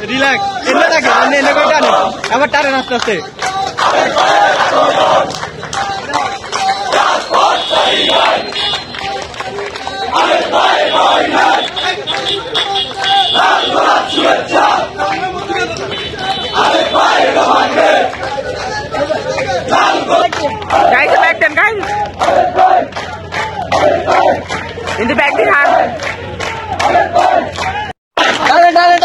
Relax এনে থাকে এনে কয়টা নেই আবার টারেন আস্তে আস্তে Guys, back them, guys. In the back behind. ডালেন